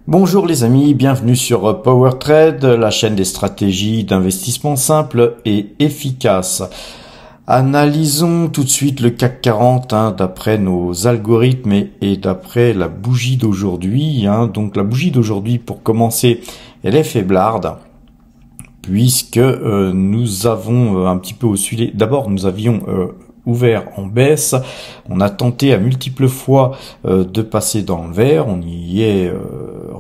Bonjour les amis, bienvenue sur Power Trade, la chaîne des stratégies d'investissement simples et efficaces. Analysons tout de suite le CAC 40 d'après nos algorithmes et d'après la bougie d'aujourd'hui. Donc la bougie d'aujourd'hui, pour commencer, elle est faiblarde, puisque nous avons un petit peu oscillé. D'abord, nous avions ouvert en baisse, on a tenté à multiples fois de passer dans le vert, on y est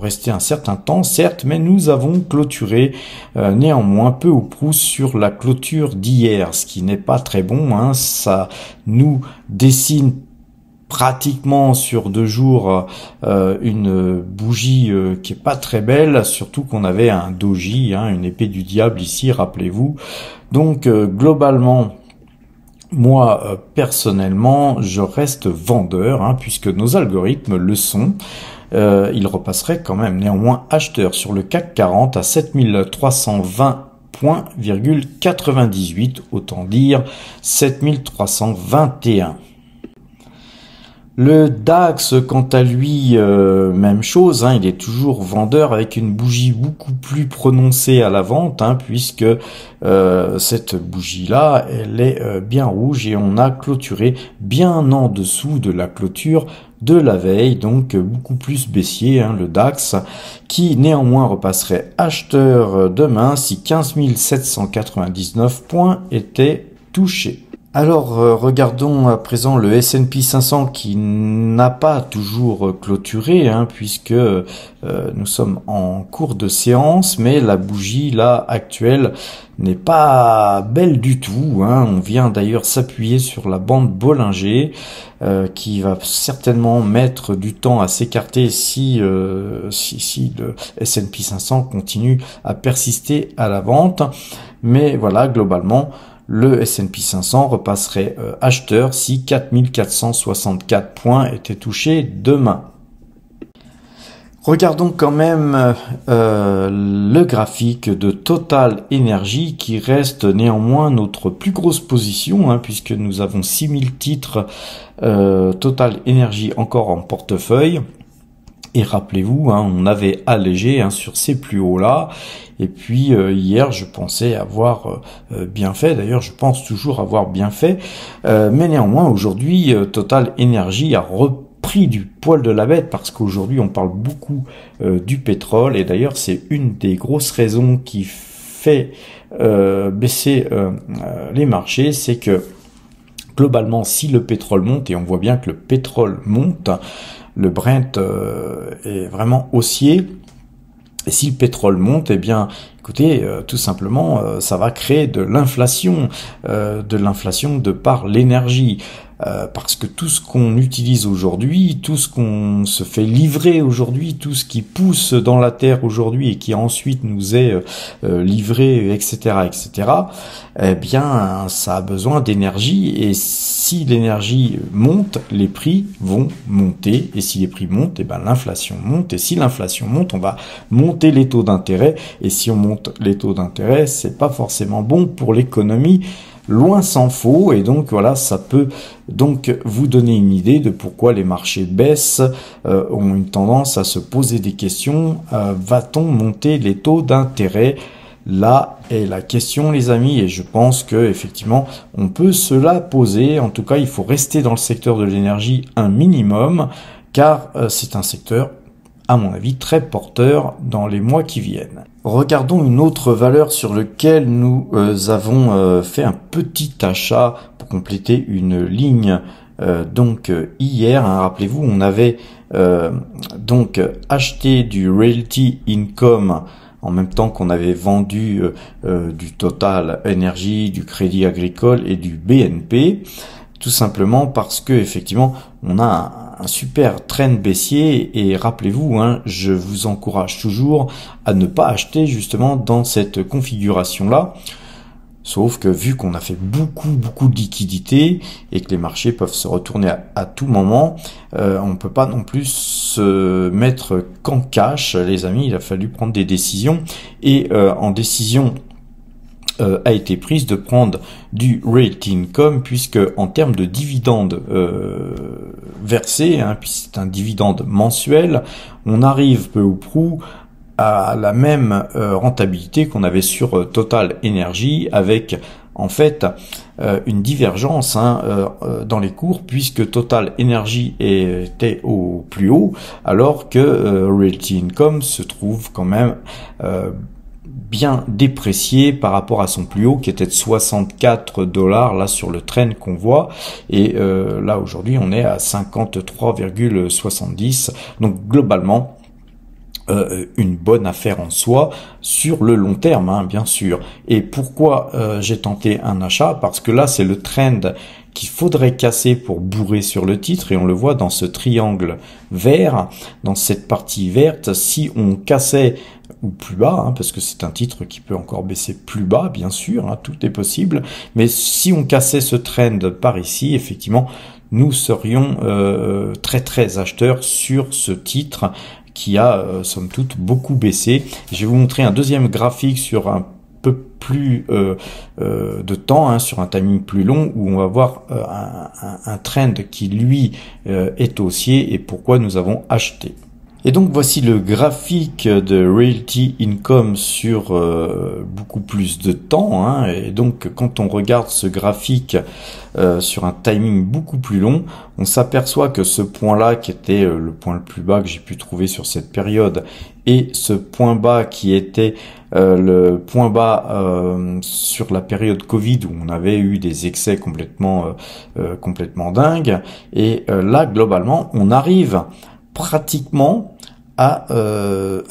resté un certain temps, certes, mais nous avons clôturé néanmoins peu ou prou sur la clôture d'hier, ce qui n'est pas très bon, ça nous dessine pratiquement sur 2 jours une bougie qui est pas très belle, surtout qu'on avait un doji, une épée du diable ici, rappelez-vous. Donc globalement, moi, personnellement, je reste vendeur, puisque nos algorithmes le sont. Il repasserait quand même néanmoins acheteur sur le CAC 40 à 7320,98, autant dire 7321. Le DAX, quant à lui, même chose, il est toujours vendeur avec une bougie beaucoup plus prononcée à la vente, puisque cette bougie-là, elle est bien rouge et on a clôturé bien en dessous de la clôture de la veille, donc beaucoup plus baissier, le DAX, qui néanmoins repasserait acheteur demain si 15 799 points étaient touchés. Alors, regardons à présent le S&P 500 qui n'a pas toujours clôturé, puisque nous sommes en cours de séance, mais la bougie là actuelle n'est pas belle du tout. On vient d'ailleurs s'appuyer sur la bande Bollinger qui va certainement mettre du temps à s'écarter si le S&P 500 continue à persister à la vente. Mais voilà, globalement, le S&P 500 repasserait acheteur si 4464 points étaient touchés demain. Regardons quand même le graphique de Total Energy qui reste néanmoins notre plus grosse position, puisque nous avons 6000 titres Total Energy encore en portefeuille. Et rappelez-vous, on avait allégé sur ces plus hauts là. Et puis hier, je pensais avoir bien fait. D'ailleurs, je pense toujours avoir bien fait. Mais néanmoins, aujourd'hui, Total Energy a repris du poil de la bête parce qu'aujourd'hui, on parle beaucoup du pétrole. Et d'ailleurs, c'est une des grosses raisons qui fait baisser les marchés, c'est que globalement, si le pétrole monte, et on voit bien que le pétrole monte, le Brent est vraiment haussier. Et si le pétrole monte, eh bien, écoutez, tout simplement, ça va créer de l'inflation de par l'énergie. Parce que tout ce qu'on utilise aujourd'hui, tout ce qu'on se fait livrer aujourd'hui, tout ce qui pousse dans la terre aujourd'hui et qui ensuite nous est livré, etc., eh bien, ça a besoin d'énergie. Et si l'énergie monte, les prix vont monter. Et si les prix montent, eh ben, l'inflation monte. Et si l'inflation monte, on va monter les taux d'intérêt. Et si on monte les taux d'intérêt, c'est pas forcément bon pour l'économie. Loin s'en faut, et donc voilà, ça peut donc vous donner une idée de pourquoi les marchés baissent, ont une tendance à se poser des questions. Va-t-on monter les taux d'intérêt? Là est la question, les amis, et je pense que effectivement on peut se la poser. En tout cas, il faut rester dans le secteur de l'énergie un minimum, car c'est un secteur, à mon avis, très porteur dans les mois qui viennent. Regardons une autre valeur sur laquelle nous avons fait un petit achat pour compléter une ligne. Donc hier, rappelez-vous, on avait donc acheté du Realty Income en même temps qu'on avait vendu du Total Energy, du Crédit Agricole et du BNP. Tout simplement parce que effectivement on a un super trend baissier et rappelez-vous, je vous encourage toujours à ne pas acheter justement dans cette configuration là, sauf que vu qu'on a fait beaucoup de liquidités et que les marchés peuvent se retourner à tout moment, on ne peut pas non plus se mettre qu'en cash, les amis. Il a fallu prendre des décisions et en décision a été prise de prendre du Realty Income, puisque en termes de dividendes versés, puis c'est un dividende mensuel, on arrive peu ou prou à la même rentabilité qu'on avait sur Total Energy, avec en fait une divergence dans les cours, puisque Total Energy était au plus haut, alors que Realty Income se trouve quand même bien déprécié par rapport à son plus haut qui était de 64 $ là sur le trend qu'on voit, et là aujourd'hui on est à 53,70. Donc globalement une bonne affaire en soi sur le long terme, bien sûr. Et pourquoi j'ai tenté un achat? Parce que là c'est le trend qu'il faudrait casser pour bourrer sur le titre, et on le voit dans ce triangle vert, dans cette partie verte. Si on cassait ou plus bas, parce que c'est un titre qui peut encore baisser plus bas, bien sûr, tout est possible, mais si on cassait ce trend par ici, effectivement, nous serions très très acheteurs sur ce titre qui a, somme toute, beaucoup baissé. Je vais vous montrer un deuxième graphique sur un peu plus de temps, sur un timing plus long, où on va voir un trend qui, lui, est haussier, et pourquoi nous avons acheté. Et donc voici le graphique de Realty Income sur beaucoup plus de temps, et donc quand on regarde ce graphique sur un timing beaucoup plus long, on s'aperçoit que ce point-là, qui était le point le plus bas que j'ai pu trouver sur cette période, et ce point bas qui était le point bas sur la période Covid, où on avait eu des excès complètement dingues, et là globalement on arrive pratiquement à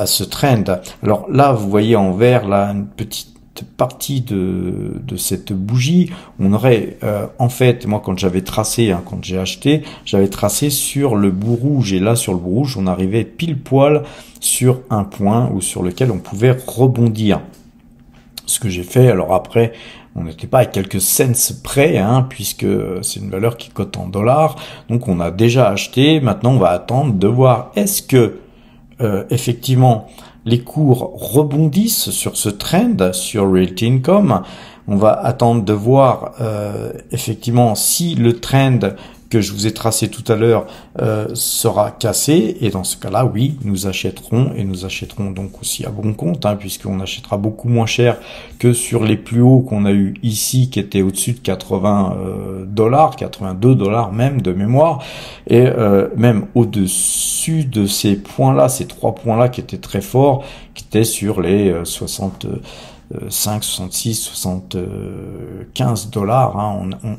ce trend. Alors là, vous voyez en vert là une petite partie de cette bougie. On aurait en fait, moi quand j'avais tracé, quand j'ai acheté, j'avais tracé sur le bout rouge, et là sur le bout rouge, on arrivait pile poil sur un point ou sur lequel on pouvait rebondir. Ce que j'ai fait, alors après, on n'était pas à quelques cents près, puisque c'est une valeur qui cote en dollars. Donc on a déjà acheté. Maintenant, on va attendre de voir est-ce que effectivement les cours rebondissent sur ce trend sur Realty Income. On va attendre de voir effectivement si le trend que je vous ai tracé tout à l'heure sera cassé, et dans ce cas-là, oui, nous achèterons, et nous achèterons donc aussi à bon compte, puisqu'on achètera beaucoup moins cher que sur les plus hauts qu'on a eu ici, qui étaient au-dessus de 80 $, 82 $ même de mémoire, et même au-dessus de ces points-là, ces trois points-là qui étaient très forts, qui étaient sur les 65, 66, 75 $.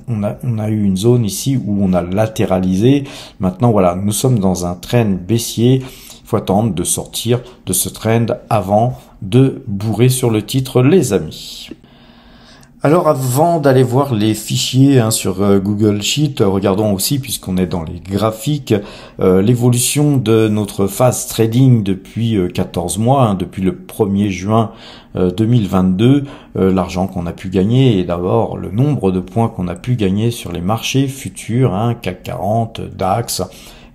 On a eu une zone ici où on a latéralisé. Maintenant, voilà, nous sommes dans un trend baissier. Il faut attendre de sortir de ce trend avant de bourrer sur le titre, les amis. Alors avant d'aller voir les fichiers sur Google Sheet, regardons aussi, puisqu'on est dans les graphiques, l'évolution de notre phase trading depuis 14 mois, depuis le 1er juin 2022, l'argent qu'on a pu gagner, et d'abord le nombre de points qu'on a pu gagner sur les marchés futurs, CAC 40, DAX,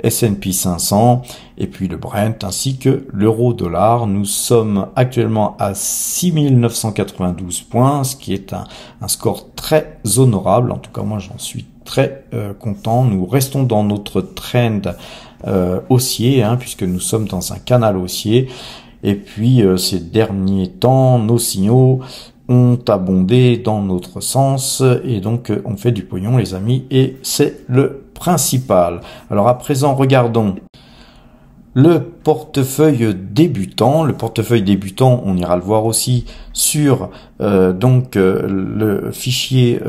S&P 500, et puis le Brent, ainsi que l'euro-dollar. Nous sommes actuellement à 6992 points, ce qui est un score très honorable. En tout cas, moi, j'en suis très content. Nous restons dans notre trend haussier, puisque nous sommes dans un canal haussier. Et puis, ces derniers temps, nos signaux ont abondé dans notre sens, et donc on fait du pognon, les amis, et c'est le principal. Alors à présent, regardons le portefeuille débutant. Le portefeuille débutant, on ira le voir aussi sur le fichier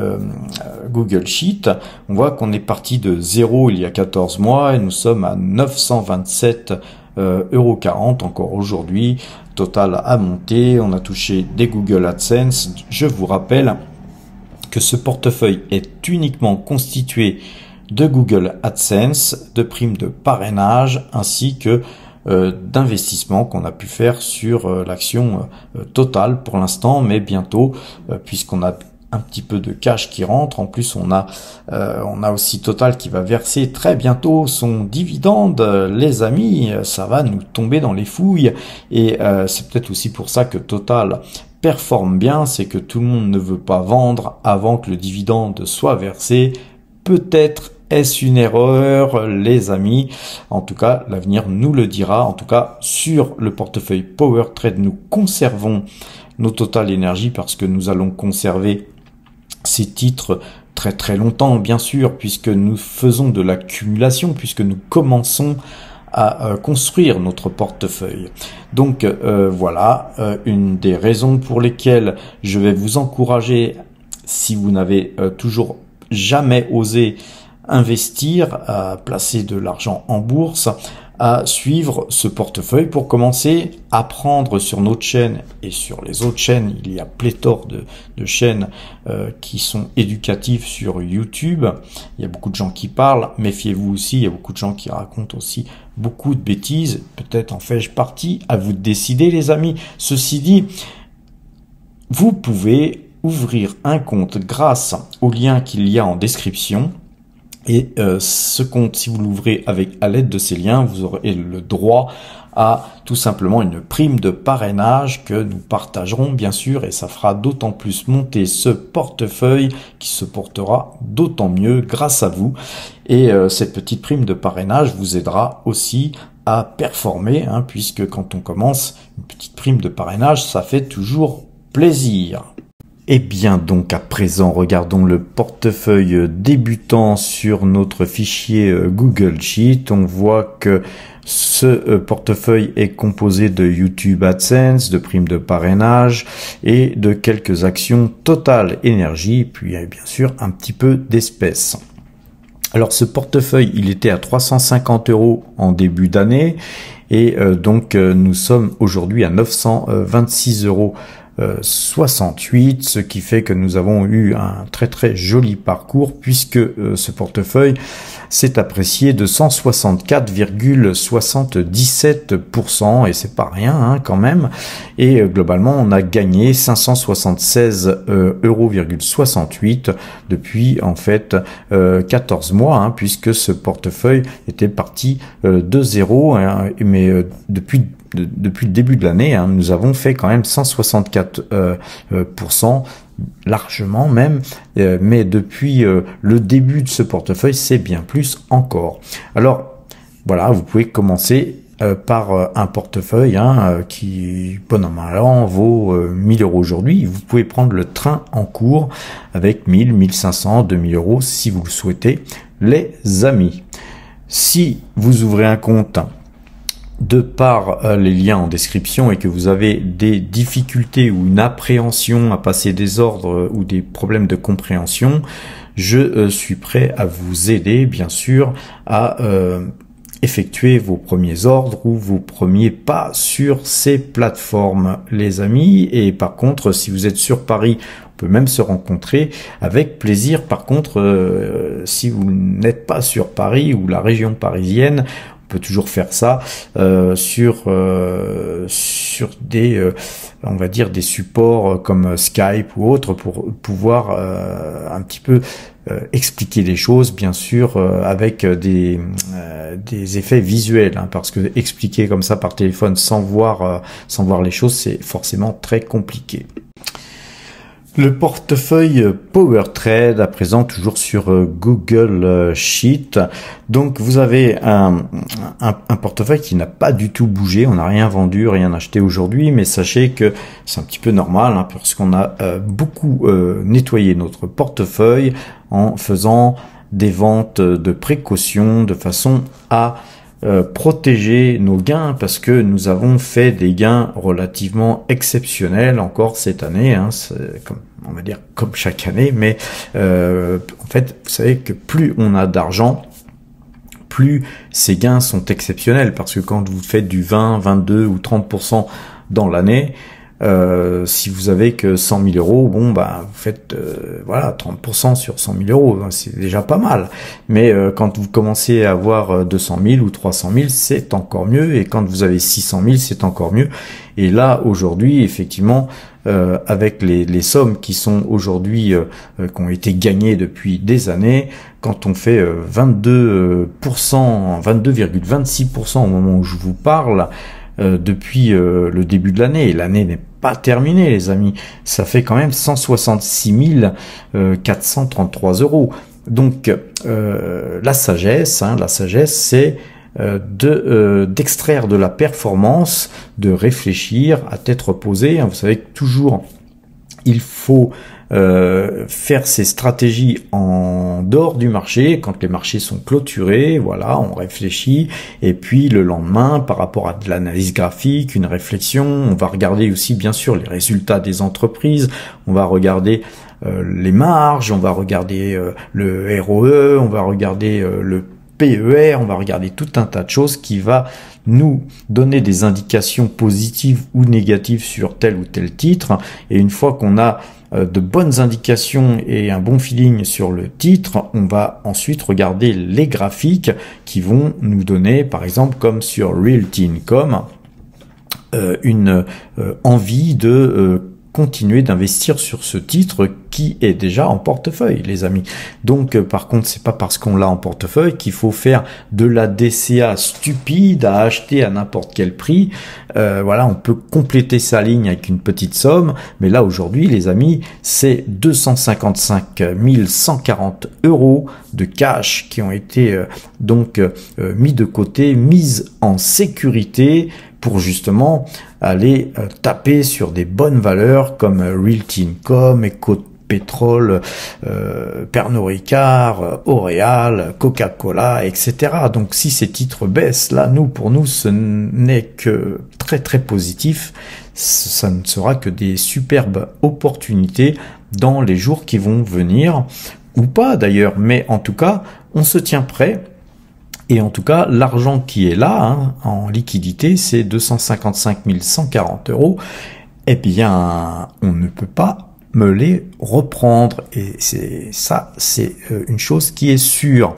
Google Sheet. On voit qu'on est parti de 0 il y a 14 mois, et nous sommes à 927,40 € encore aujourd'hui. Total a monté, on a touché des Google AdSense. Je vous rappelle que ce portefeuille est uniquement constitué de Google AdSense, de primes de parrainage, ainsi que d'investissements qu'on a pu faire sur l'action Total pour l'instant, mais bientôt, puisqu'on a un petit peu de cash qui rentre. En plus, on a aussi Total qui va verser très bientôt son dividende. Les amis, ça va nous tomber dans les fouilles. Et c'est peut-être aussi pour ça que Total performe bien, c'est que tout le monde ne veut pas vendre avant que le dividende soit versé. Peut-être est-ce une erreur, les amis? En tout cas, l'avenir nous le dira. En tout cas, sur le portefeuille Power Trade, nous conservons nos Total Energy parce que nous allons conserver ces titres très très longtemps, bien sûr, puisque nous faisons de l'accumulation, puisque nous commençons à construire notre portefeuille. Donc voilà, une des raisons pour lesquelles je vais vous encourager, si vous n'avez toujours jamais osé investir, à placer de l'argent en bourse, à suivre ce portefeuille pour commencer à apprendre sur notre chaîne et sur les autres chaînes. Il y a pléthore de chaînes qui sont éducatives sur YouTube. Il y a beaucoup de gens qui parlent. Méfiez-vous aussi, il y a beaucoup de gens qui racontent aussi beaucoup de bêtises. Peut-être en fais-je partie, à vous de décider, les amis. Ceci dit, vous pouvez ouvrir un compte grâce au lien qu'il y a en description. Et ce compte, si vous l'ouvrez à l'aide de ces liens, vous aurez le droit à tout simplement une prime de parrainage que nous partagerons bien sûr, et ça fera d'autant plus monter ce portefeuille qui se portera d'autant mieux grâce à vous. Et cette petite prime de parrainage vous aidera aussi à performer, hein, puisque quand on commence, une petite prime de parrainage, ça fait toujours plaisir. Et bien donc à présent, regardons le portefeuille débutant sur notre fichier Google Sheet. On voit que ce portefeuille est composé de YouTube AdSense, de primes de parrainage et de quelques actions Total Energy, puis bien sûr un petit peu d'espèces. Alors ce portefeuille, il était à 350 € en début d'année et donc nous sommes aujourd'hui à 926 € 68, ce qui fait que nous avons eu un très très joli parcours puisque ce portefeuille s'est apprécié de 164,77% et c'est pas rien hein, quand même. Et globalement on a gagné 576,68 € depuis en fait 14 mois hein, puisque ce portefeuille était parti de zéro hein, mais depuis le début de l'année, hein, nous avons fait quand même 164%, largement même, mais depuis le début de ce portefeuille, c'est bien plus encore. Alors, voilà, vous pouvez commencer par un portefeuille hein, qui, bon an mal an, vaut 1000 € aujourd'hui. Vous pouvez prendre le train en cours avec 1000, 1500, 2000 € si vous le souhaitez, les amis. Si vous ouvrez un compte de par les liens en description et que vous avez des difficultés ou une appréhension à passer des ordres ou des problèmes de compréhension, je suis prêt à vous aider bien sûr à effectuer vos premiers ordres ou vos premiers pas sur ces plateformes les amis. Et par contre si vous êtes sur Paris, on peut même se rencontrer avec plaisir. Par contre si vous n'êtes pas sur Paris ou la région parisienne, on peut toujours faire ça sur des on va dire des supports comme Skype ou autres pour pouvoir un petit peu expliquer les choses bien sûr avec des effets visuels hein, parce que expliquer comme ça par téléphone sans voir les choses c'est forcément très compliqué. Le portefeuille Power Trade, à présent toujours sur Google Sheet. Donc vous avez un portefeuille qui n'a pas du tout bougé, on n'a rien vendu, rien acheté aujourd'hui, mais sachez que c'est un petit peu normal hein, parce qu'on a beaucoup nettoyé notre portefeuille en faisant des ventes de précaution de façon à protéger nos gains parce que nous avons fait des gains relativement exceptionnels encore cette année hein, comme, on va dire comme chaque année mais en fait vous savez que plus on a d'argent plus ces gains sont exceptionnels parce que quand vous faites du 20, 22 ou 30% dans l'année si vous avez que 100 000 €, bon bah vous faites voilà 30% sur 100 000 €, c'est déjà pas mal. Mais quand vous commencez à avoir 200 000 ou 300 000, c'est encore mieux. Et quand vous avez 600 000, c'est encore mieux. Et là aujourd'hui, effectivement, avec les sommes qui sont aujourd'hui, qui ont été gagnées depuis des années, quand on fait 22%, 22,26% au moment où je vous parle, depuis le début de l'année, et l'année n'est pas terminée les amis, ça fait quand même 166 433 €. Donc la sagesse, c'est d'extraire de la performance, de réfléchir à tête reposée. Vous savez que toujours il faut faire ses stratégies en dehors du marché, quand les marchés sont clôturés, voilà, on réfléchit, et puis le lendemain, par rapport à de l'analyse graphique, une réflexion, on va regarder aussi bien sûr les résultats des entreprises, on va regarder les marges, on va regarder le ROE, on va regarder le PER, on va regarder tout un tas de choses qui va nous donner des indications positives ou négatives sur tel ou tel titre. Et une fois qu'on a de bonnes indications et un bon feeling sur le titre, on va ensuite regarder les graphiques qui vont nous donner, par exemple, comme sur Realty Income, une envie de continuer d'investir sur ce titre qui est déjà en portefeuille, les amis. Donc, par contre, c'est pas parce qu'on l'a en portefeuille qu'il faut faire de la DCA stupide à acheter à n'importe quel prix. Voilà, on peut compléter sa ligne avec une petite somme, mais là aujourd'hui, les amis, c'est 255 140 € de cash qui ont été donc mis de côté, mis en sécurité, pour justement aller taper sur des bonnes valeurs comme Realty Income, Ecopétrol, Pernod Ricard, L'Oréal, Coca-Cola, etc. Donc si ces titres baissent, là, pour nous, ce n'est que très très positif. Ça ne sera que des superbes opportunités dans les jours qui vont venir, ou pas d'ailleurs, mais en tout cas, on se tient prêt. Et en tout cas, l'argent qui est là, en liquidité, c'est 255 140 €. Eh bien, on ne peut pas me les reprendre. Et c'est une chose qui est sûre.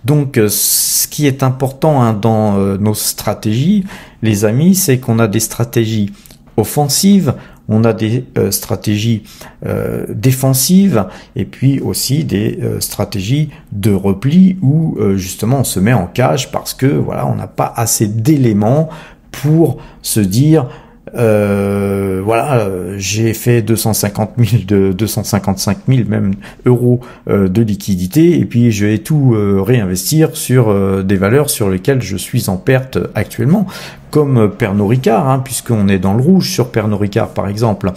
Donc, ce qui est important dans nos stratégies, les amis, c'est qu'on a des stratégies offensives, on a des stratégies défensives, et puis aussi des stratégies de repli où justement on se met en cage parce que voilà, on n'a pas assez d'éléments pour se dire voilà, j'ai fait 255 000 même euros de liquidité, et puis je vais tout réinvestir sur des valeurs sur lesquelles je suis en perte actuellement, comme Pernod Ricard, puisqu'on est dans le rouge sur Pernod Ricard par exemple.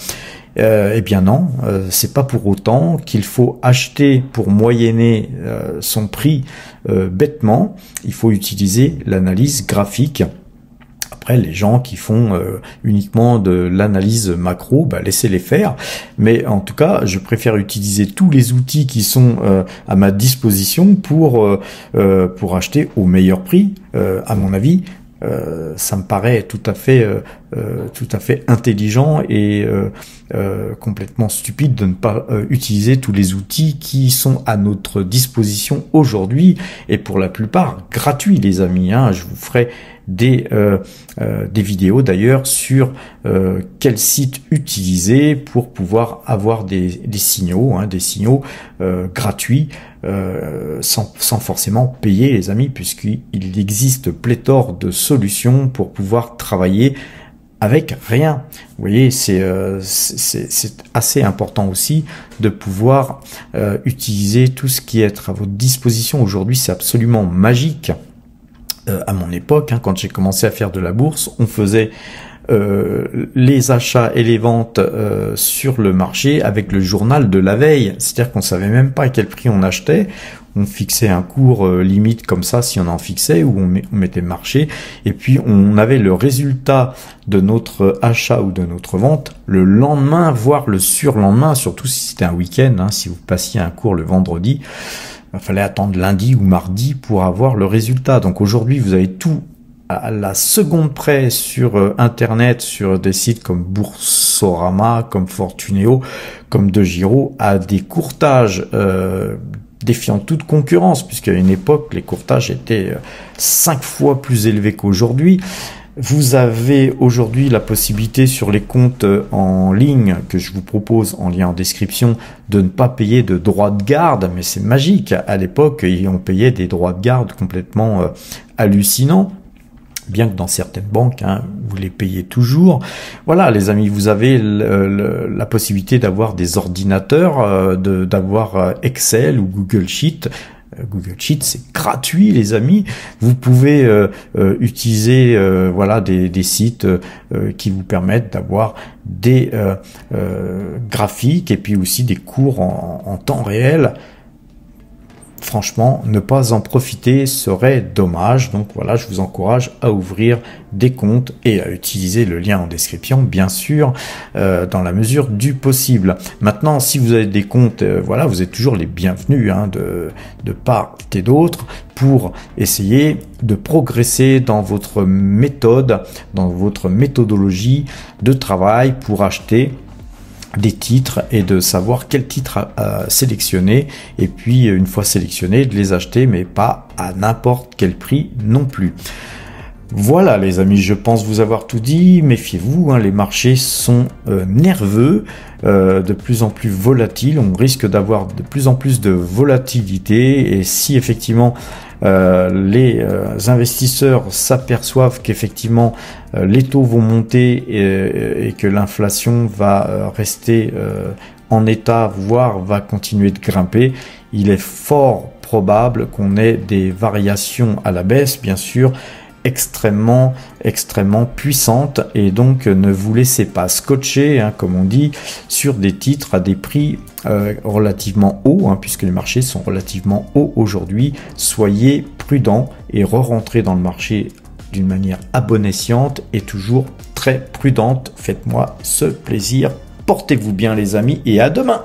Eh bien non, c'est pas pour autant qu'il faut acheter pour moyenner son prix bêtement. Il faut utiliser l'analyse graphique. Après, les gens qui font uniquement de l'analyse macro, laissez-les faire. Mais en tout cas, je préfère utiliser tous les outils qui sont à ma disposition pour acheter au meilleur prix, à mon avis. Ça me paraît tout à fait intelligent et complètement stupide de ne pas utiliser tous les outils qui sont à notre disposition aujourd'hui, et pour la plupart gratuits, les amis. Je vous ferai des vidéos d'ailleurs sur quel site utiliser pour pouvoir avoir des signaux, gratuits, sans forcément payer, les amis, puisqu'il existe pléthore de solutions pour pouvoir travailler avec rien. Vous voyez, c'est assez important aussi de pouvoir utiliser tout ce qui est à votre disposition aujourd'hui. C'est absolument magique. À mon époque, quand j'ai commencé à faire de la bourse, on faisait les achats et les ventes sur le marché avec le journal de la veille. C'est-à-dire qu'on savait même pas à quel prix on achetait. On fixait un cours limite comme ça, si on en fixait, ou on mettait marché, et puis on avait le résultat de notre achat ou de notre vente le lendemain, voire le surlendemain, surtout si c'était un week-end. Si vous passiez un cours le vendredi, il fallait attendre lundi ou mardi pour avoir le résultat. Donc aujourd'hui, vous avez tout à la seconde près sur Internet, sur des sites comme Boursorama, comme Fortuneo, comme DeGiro, à des courtages défiant toute concurrence, puisqu'à une époque, les courtages étaient 5 fois plus élevés qu'aujourd'hui. Vous avez aujourd'hui la possibilité sur les comptes en ligne que je vous propose en lien en description de ne pas payer de droits de garde, mais c'est magique. À l'époque, on payait des droits de garde complètement hallucinants. Bien que dans certaines banques, vous les payez toujours. Voilà, les amis, vous avez la possibilité d'avoir des ordinateurs, d'avoir Excel ou Google Sheet. Google Sheet, c'est gratuit, les amis. Vous pouvez utiliser voilà des sites qui vous permettent d'avoir des graphiques et puis aussi des cours en temps réel. Franchement, ne pas en profiter serait dommage. Donc voilà, je vous encourage à ouvrir des comptes et à utiliser le lien en description, bien sûr, dans la mesure du possible. Maintenant, si vous avez des comptes, voilà, vous êtes toujours les bienvenus de part et d'autre pour essayer de progresser dans votre méthode, dans votre méthodologie de travail pour acheter des titres et de savoir quel titre sélectionner, et puis une fois sélectionné de les acheter, mais pas à n'importe quel prix non plus. Voilà les amis, je pense vous avoir tout dit. Méfiez-vous, les marchés sont nerveux, de plus en plus volatiles, on risque d'avoir de plus en plus de volatilité, et si effectivement les investisseurs s'aperçoivent qu'effectivement les taux vont monter et que l'inflation va rester en état, voire va continuer de grimper, il est fort probable qu'on ait des variations à la baisse, bien sûr, extrêmement puissante, et donc ne vous laissez pas scotcher, comme on dit, sur des titres à des prix relativement hauts, puisque les marchés sont relativement hauts aujourd'hui. Soyez prudents et re-rentrez dans le marché d'une manière à bon escient et toujours très prudente. Faites-moi ce plaisir. Portez-vous bien les amis et à demain.